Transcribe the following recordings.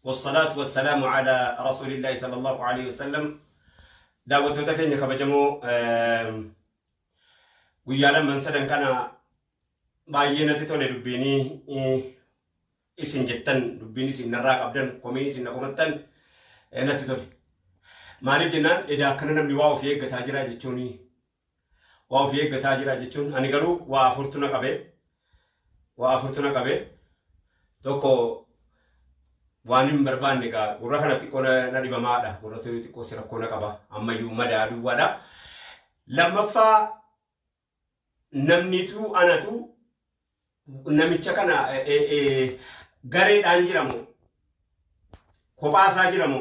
والصلاة والسلام على رسول الله صلى الله عليه وسلم. دعوتك إنك بجمو ويالا من سدن كان باينة تولي ربيني isin jettan dubbiin isin narraa qabdan komiin isin naqumattan natti tole. Maaliif jennaan edaa akkana namni waa ofii eeggataa jira jechuuni. Waa ofii eeggataa jira jechuun ani garuu waa afurtuna qabee tokko waan hin barbaanne egaa gurra kana xiqqoo na dhibamaadha. Gurra xiqqoo si rakkoo na qaba. Ammayyuu madaa duwwaadha. Lammaffaa namnitu anatu namicha kana gareedhaan jiramu kophaasaa jiramu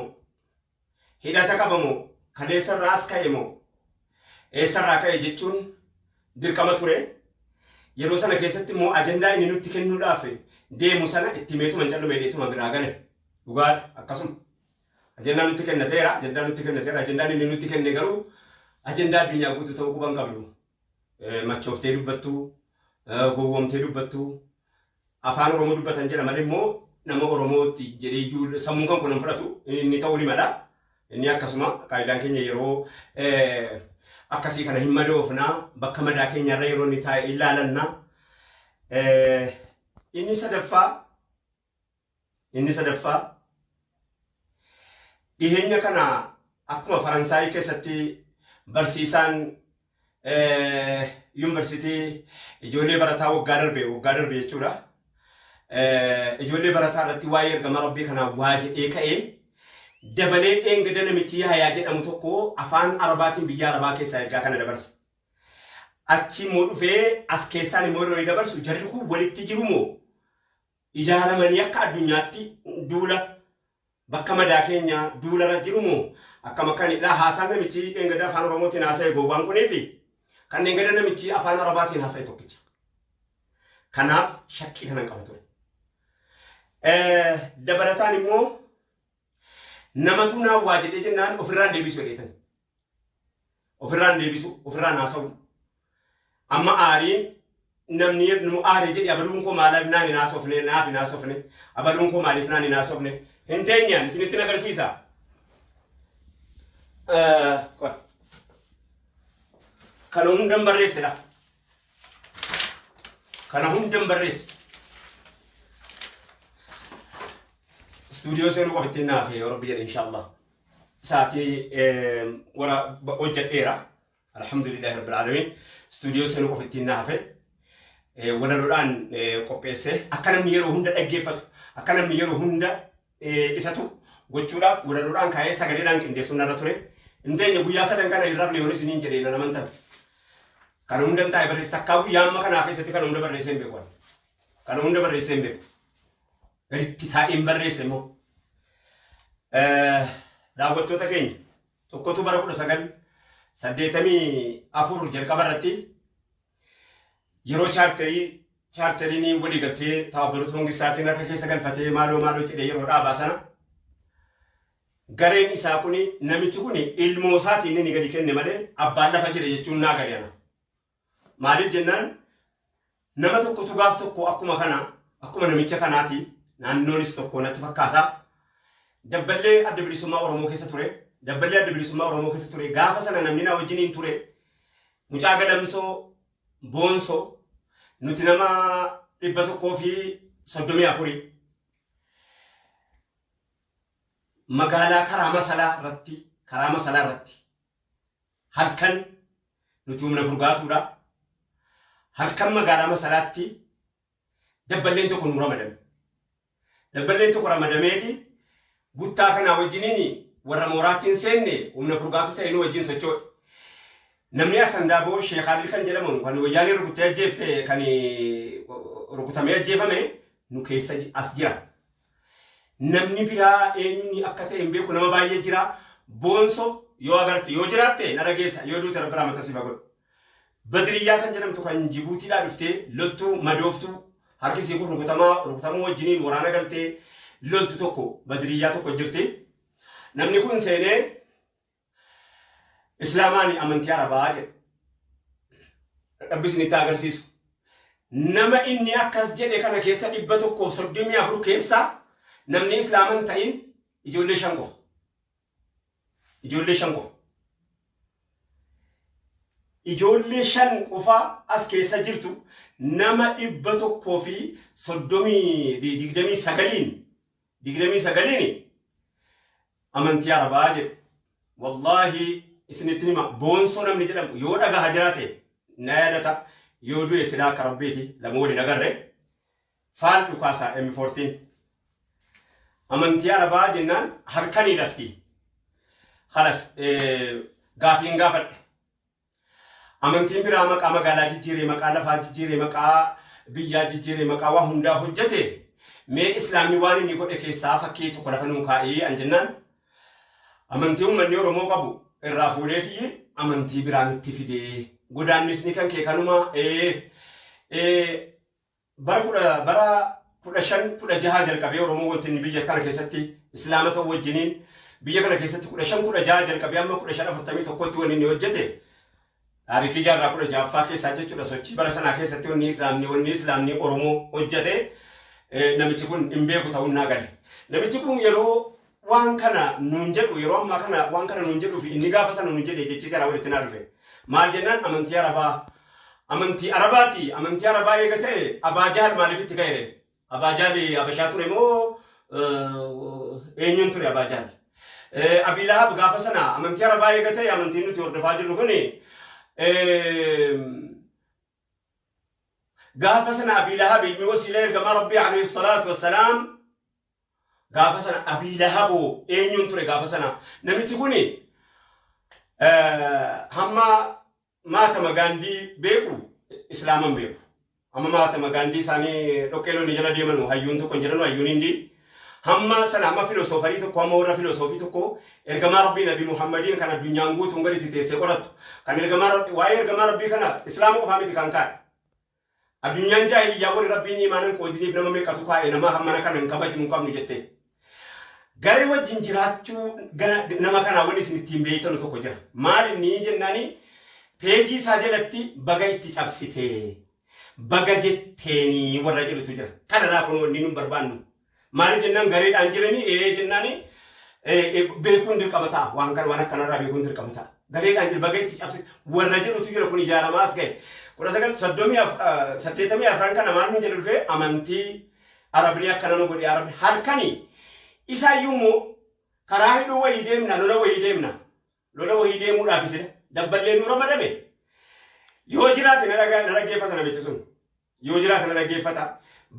hidhata qabamu kaleessarraa as ka'e moo eessarraa ka'e jechuun dirqama ture. Yeroo sana keessatti immoo ajandaa inni nutti kennuudhaaf deemu sana itti meetuma hin callume dheetuma biraa gale dhugaadha. Akkasuma ajandaa nutti kennateera ajandaan inni nutti kenne garuu ajandaa addunyaa guutuu ta'uu quban qabdu. Machooftee dubbattuu gowwoomtee dubbattuu afaan Oromoo dubbatan jedha malee immoo nama Oromootti jedhee iyyuu sammuun kan kun hin fudhatu inni ta'uu ni mala. Inni akkasuma qaayidaan keenya yeroo akkasii kana hin madoofnaa bakka madaa keenyarra yeroo inni taa'e ilaalannaa. Inni sadaffaa dhiheenya kana akkuma Faransaayii keessatti barsiisaan yuunivarsiitii ijoollee barataa waggaa darbe jechuudha. Ijoollee barataa irratti waa'ee ergama Rabbii kanaa waa jedhee ka'ee dabalee dheengada namichi Yahyaa jedhamu tokko afaan Arabaatiin biyya Arabaa keessaa ergaa kana dabarse. Achi immoo dhufee as keessaan immoo yeroo dabarsu jarri kun walitti jiru moo ijaaramanii akka addunyaatti duula bakka madaa keenya duularra jiru moo akkam akkanidha. Haasaan namichi dheengada afaan Oromootiin haasa'e gowwaan kuniifi kan dheengada namichi afaan Arabaatiin haasa'e tokkicha. Kanaaf shakkii kanan qaba ture. Dabalataan immoo namatu naa waa jedhee jennaan ofirraan deebisu jedheetan. Ofirraan haasa'u. Amma aariin namni nu aaree jedhe abaluun koo maalaaf naan hin haasofne abaluun koo maaliif naan hin haasofne hin teenyaan isinitti agarsiisa. Kana hundan barreessedha. Studio seenuu qofaatti naaf Rabbi jedhe inshallah. Saatii wara hojjedheera. Alhamdulillahi rabbil alamin. Studio seenuu qofaatti naaf walaaloodhaan qopheesse akka namni yeroo hunda dhaggeeffatu akka namni yeroo hunda isatu gochuudhaaf walaaloodhaan kaa'ee sagaleedhaan qindeessuun narra ture. Inteenya guyyaa sadan kana irraaf leeyonis niin jedhee nan amantan. Kan hunda taa'e barreessa takkaa guyyaa amma kanaa keessatti kan hunda barreessee hin beeku. Kan hunda barreessee hin beeku. Garitti taa'een barreesse immoo. Daawwattoota keenya tokkotu bara 1984 jalqaba irratti yeroo chaarteriin walii galtee taabbiroota Mangistaatiin harka keessa galfatee maaloo jedhee yeroo dhaabaa sana gareen isaa kuni namichi kuni ilmoo isaatiin inni gadi kenne malee abbaan lafa jire jechuun naa gadi ana. Maaliif jennaan nama tokkotu gaaf tokko akkuma namicha kanaati naannoonis tokko natti fakkaata. Dabballee adda bilisummaa Oromoo keessa ture. Gaafa sana namni na wajjiniin ture. Mucaa Galamsoo Boonsoo nuti nama 134 magaalaa karaa masalaa irratti halkan nuti humna furgaatuudha. Halkan magaalaa masalaatti dabballeen tokko nu ramadame. Dabballeen tokko ramadameeti guttaa kanaa wajjiniin warra mooraattiin seenne humna furgaatu ta'e nu wajjin socho'e. Namni Asandaaboo Sheekh Alii kan jedhamu kan wayyaanii rukutamee ajjeefame nu keessa as jira. Namni biraa eenyuun akka ta'e hin beeku nama baay'ee jira. Boonsoo yoo agarte yoo jiraatte na dhageessa yoo duute rabbi rahmata siif haa godhu. Badriyyaa kan jedhamtu kan Jibuutiidhaa dhuftee loltuu madooftuu harki isii kun rukutamuu wajjiniin waraana galtee loltu tokko Badriyyaa tokko jirti. Namni kun seenee Islaamaan amantii Arabaa jedhe. Rabbi isinitti agarsiisu. Nama inni akkas jedhe kana keessa 134 keessa namni islaaman ta'in ijoollee shan qofa. Ijoollee shan qofa. Ijoollee shan qofa as keessa jirtu nama 129 amantii arabaa jedhu. Wallahi isinitti hima boonsoo namni jedhamu yoo dhagaa jiraate na yaadata yoo du'e silaa akka rabbiiti lama waliin agarre faal dhukaasaa M14 amantii arabaa jennaan harkanii lafti khalas gaafiin gaafadhe amantiin biraa maqaa magaalaa jijjiiree maqaa lafaa jijjiiree maqaa biyyaa jijjiiree maqaa waa hundaa hojjete mee islaamni waan inni godhe keessaa fakkii tokko lafa nuu kaa'ee an jennaan amantii uummanni Oromoo qabu irraa fuudheetii amantii biraan itti fidee godaannisni kan kee kanuma bara 15-16 jalqabee Oromoo wanti inni biyya kana keessatti islaamota wajjiniin biyya kana keessatti 15-16 jalqabee amma 1541tti wanni inni hojjete taarikii jaarraa 16ffaa keessaa jechuudha sochii bara sanaa keessatti wanni islaamni Oromoo hojjete namichi kun hin beeku ta'uu naa gale namichi kun yeroo waan kana nuun jedhu yeroo ammaa kana waan kana nuun jedhu fi inni gaafa sana nuun jedhe jechi jara walitti naa dhufe maal jennaan amantii arabaati amantii arabaa eega ta'e Abaa Jahal maaliif itti ka'e Abaa Jahal Habashaa ture moo eenyuun ture Abaa Jahal Abii Lahab gaafa sana amantii arabaa eega ta'e amantiin nuti hordofaa jirru kun gaafa sana Abii Lahab ilmi wasiila ergamaa Rabbii alayhi salaatu wassalaam gaafa sana Abii Lahab eenyuun ture gaafa sana namichi kun hamma Mahatma Gandhi beeku islaaman beeku amma Mahatma Gandhi isaanii dhoqqeeloonni jala deeman hayyuun tokko hin jedhanu hayyuun hindi hamma sana amma filoosofarii tokko amma warra filoosofii tokko ergamaa Rabbii Nabii Muhammadiin kan addunyaan guutuun gadi teessee qoratu kan waa'ee ergamaa Rabbii kana islaama qofaa miti kan kaa'e addunyaan jaahiliyyaa warri Rabbiin imaanan qoodiniif nama meeqatu kaa'e nama hammana kana hin kabajnu hin qabnu jettee garee wajjin jiraachuu nama kanaa wanni isin ittiin beeytanu tokko jira maal inni jennaani peejii isaa jalatti baga itti cabsitee baga jetteeni warra jedhutu jira kanarraa kun wanni nun barbaannu maal jennaan gareedhaan jiranii jennaani beekuun dirqama ta'a waan akkanarraa beekuun dirqama ta'a gareedhaan jira baga itti cabsite warra jedhutu jira kun ijaaramaa as ga'e 1984 kana maal nun jedhu dhufee amantii arabni akkana nu godhe arabni halkanii isaayyuu immoo karaa hidhuu wayii deemna lola wayii deemuudhaaf isina dabballee nu ramadame yoo jiraate na dhaggeeffata namichi sun yoo jiraate na dhaggeeffata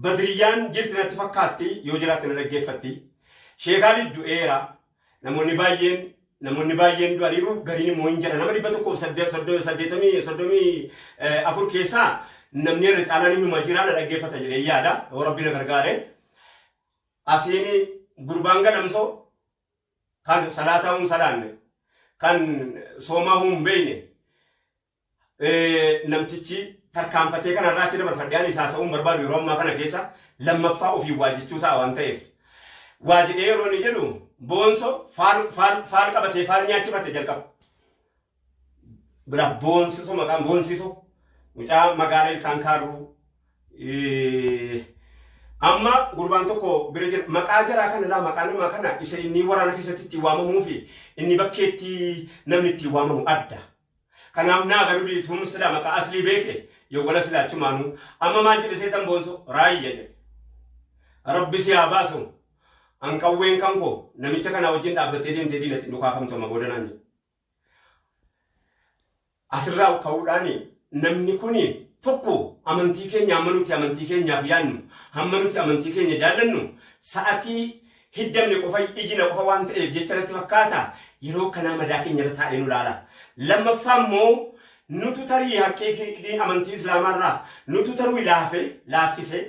badriyyaan jirti natti fakkaatti yoo jiraate na dhaggeeffatti sheekaan du'eera namoonni baay'een du'aniiru gariin immoo hin jira nama 184 keessaa namni irra caalaan inuma jira na dhaggeeffata jedhee yaada yoo rabbi na gargaare asiini gurbaan gadamsoo kan salaataa'uun salaanne kan soomaa'uun beeyne namtichi tarkaanfatee kanarraa achi dabarfadhiyaan isaa sa'uun barbaadu yeroo ammaa kana keessa lammaffaa ofii waa jechuu ta'a waan ta'eef waa jedhee yeroo inni jedhu boonso faal qabatee faal nyaachifate jalqaba bira boonsiso maqaan boonsiso mucaa magaalaa ilkaan kaarruu amma gurbaan tokko bira jira maqaa jaraa kanarraa maqaa namaa kana isa inni waraana keessatti itti waamamuu fi inni bakkeetti namni itti waamamu adda kanaaf naa garuu dhiituun sila maqaa aslii beeke yoo wala silaa chumaanuu amma maal jedhe seetan boonso raayya jedhe rabbi si haa baasu anqawween kan koo namicha kanaa wajjin dhaabbattee deemtee diinatti dhukaafamtu amma boodanaan jedhe asirraa ka'uudhaani namni kuni tokko amantii keenya amma nuti amantii keenyaaf yaannu hamma nuti amantii keenya jaallannu sa'atii hiddamne qofa ijina qofa waan ta'eef jecha natti fakkaata yeroo kanaa madaa keenya irra taa'ee nu laala lammaffaa immoo nutu tarii haqqee amantii islaamaarraa nutu taruu laaffise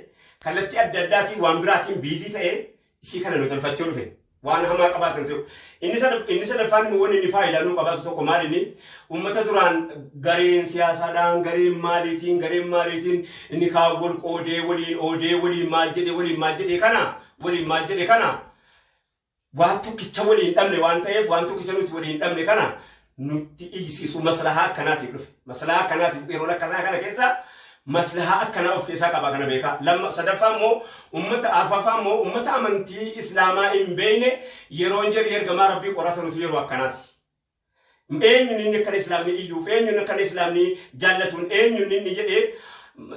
kallattii adda addaatiin waan biraatiin biizii ta'ee isii kana nu tolfachuu dhufe waan hamaa qabaatan se'u inni sadaffaan immoo wanni inni faayidaa nuu qabaatu tokko maal inni ummata duraan gareen siyaasaadhaan gareen maaliitiin inni kaawwal qoodee waliin maal jedhee kana waan tokkicha waliin dhabne waan ta'eef waan tokkicha nuti waliin dhabne kana nutti ijisiisu maslahaa akkanaatiif dhufe maslahaa akkanaatiif yeroo lakkasaa kana keessa maslaha akkana of keessaa qaba kana beeka. Lamma sadaffaa immoo ummata arfaffaa immoo ummata amantii islaamaa hin beekne yeroo jedhu ergamaa rabbii qoratanutu yeroo akkanaati. Eenyuun inni akka islaamni iyyuuf eenyuun akka islaamni jaallatuun eenyuun inni jedhee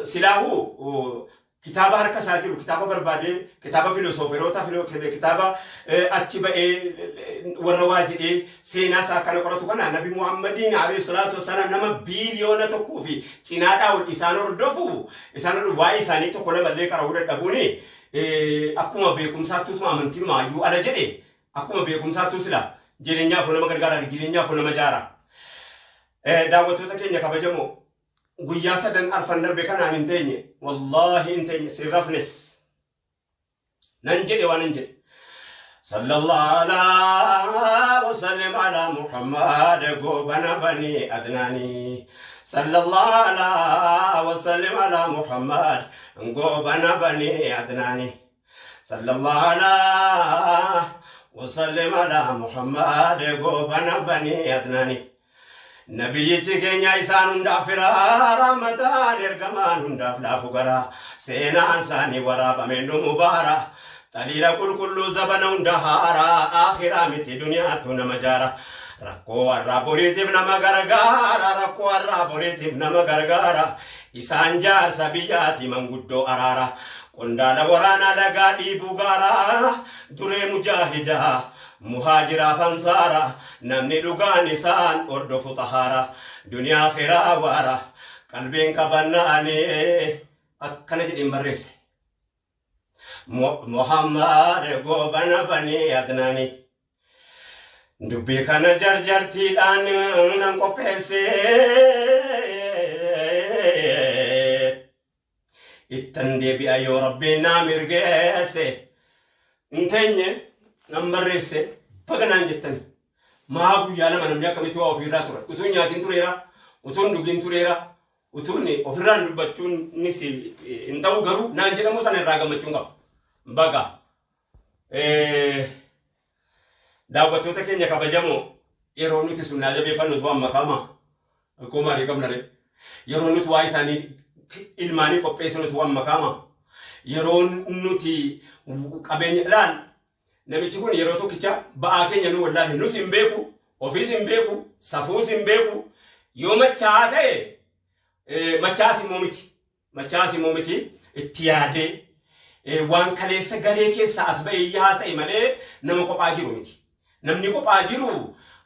silaahu kitaaba harka isaa jiru kitaaba barbaadee kitaaba filosooferoota kitaaba achi ba'ee warra waa jedhee seenaa isaa kana qoratu kana nabi Muhammadiin alayhi salaatu wassalaam nama biiliyoona tokkoo fi cinaadhaa ol isaan hordofu isaan waa'ee isaanii tokko lamallee qara'uu dadhabuuni akkuma beekumsaattuu amantiin maayyuu ala jedhe akkuma beekumsaattuu sila jireenyaaf nama gargaara jireenyaaf nama jaara. Daawwattoota keenya kabajamoo guyyaa sadan arfan darbe kanaan hin teenye wallahi hin teenye sirrafnes nan jedhe waan hin jedhe sallallahu alaihi wasallam ala Muhammad gobana bani adnani sallallahu alaihi wasallam ala Muhammad gobana bani adnani sallallahu alaihi wasallam ala Muhammad gobana bani adnani Nabiyyichi keenya isaan hundaaf firaa rahmataan ergamaan hundaaf laafu garaa seenaan isaanii waraabameen dhumu baara xaliila qulqulluu zabana hunda haaraa akhiraa miti duniyaattu nama jaara rakkoo warraa boriitiif nama gargaara rakkoo warraa boriitiif nama gargaara isaan jaarsa biyyaati manguddoo araara qondaala waraanaa lagaa dhiibuu gaaraa duree mujaahidaa muhaajira fansaara namni dhugaan isaan ordofu tahaara duniyaa akhiraa waara qalbiin qabannaani akkana jedhin barreesse Muhammad gobana bani adnani dubbii kana jarjartiidhaan nan qopheesse ittan deebi'a yoo rabbiin naa mirgeesse inteenye nam barreesse baganaan jettani maa guyyaa lama namni akkamitti waa ofirraa tura utuun nyaatiin tureera utuun dhugiin tureera utuun ofirraan dubbachuun nis hin ta'u garuu naan jedhamu sana irraa gammachuun qaba baga daawwattoota keenya kabajamoo yeroo nuti sunnaa jabeeffannu waan makaama akkoo maarii qabnare yeroo nuti waa isaanii ilmaanii qopheessinutu waan makaama yeroo nuti qabeenya ilaal namichi kun yeroo tokkicha ba'aa keenya nu wallaahi nus hin beeku ofiis hin beeku safuus hin beeku yoo machaa ta'e machaas immoo miti itti yaadee waan kaleessa garee keessa as ba'ee haasa'e malee nama kophaa jiru miti namni kophaa jiru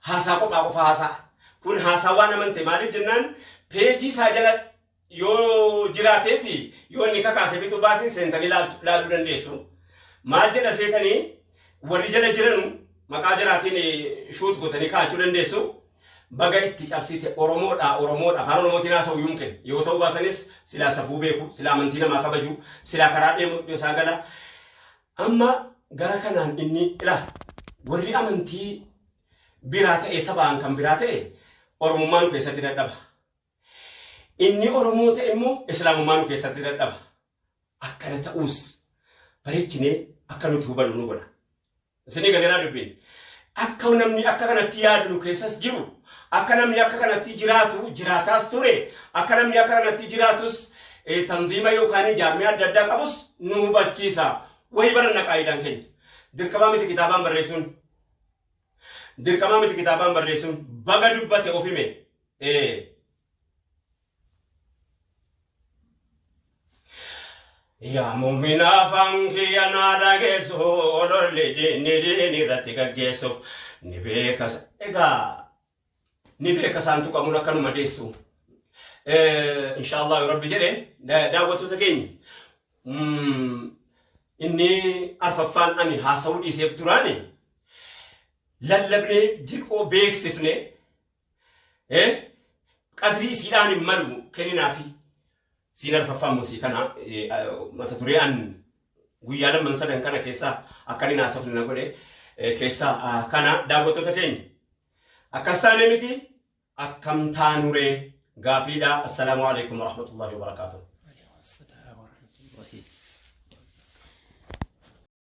haasaa kophaa qofa haasaa kun haasaa waan amante maaliif jennaan peejii isaa jala yoo jiraatee fi yoo inni kakaase bitu baasin seentanii laaluu dandeessu maal jedha seetanii warri jala jiranu maqaa jiraatiin shuut gotanii kaachuu dandeessu baga itti cabsite oromoodha afaan oromootiin haasa'u yumkin yoo ta'u baasanis silaa safuu beeku silaa amantii namaa kabaju silaa karaa deemu isaa gala amma gara kanaan inni ila warri amantii biraa ta'e sabaan kan biraa ta'e oromummaan keessatti dadhaba inni oromoo ta'e immoo islaamummaan keessatti dadhaba akkana ta'uus bareechinee akka nuti hubannu nu godha isinii galeeraa dubbiin akka namni akka kanatti yaadu keessas jiru akka namni akka kanatti jiraatu jiraataas ture akka namni akka kanatti jiraatus tandiima yookaan jaarmee adda addaa qabus nu hubachiisa wahi baranna qaayidaan keenya dirqamaa miti kitaabaan barreessuun baga dubbate ofime Ya mu'mina fanki anada geso olole ni rati gageso ni beka santu kamu nakanu madesu inshallah rabbi jere daawwatu takeni inni arfafan ani hasaudi sef turani lallabne dirqo beeksifne qadri sidani malu keninafi sinar fafamu si kana mata turian guyyaa lamman sadan kana keessa akkani naasofna godhe keessa kana daawwattoota keenya akkas taane miti akkam taanure gaafiidha assalamu alaykum wa rahmatullahi wa barakatuh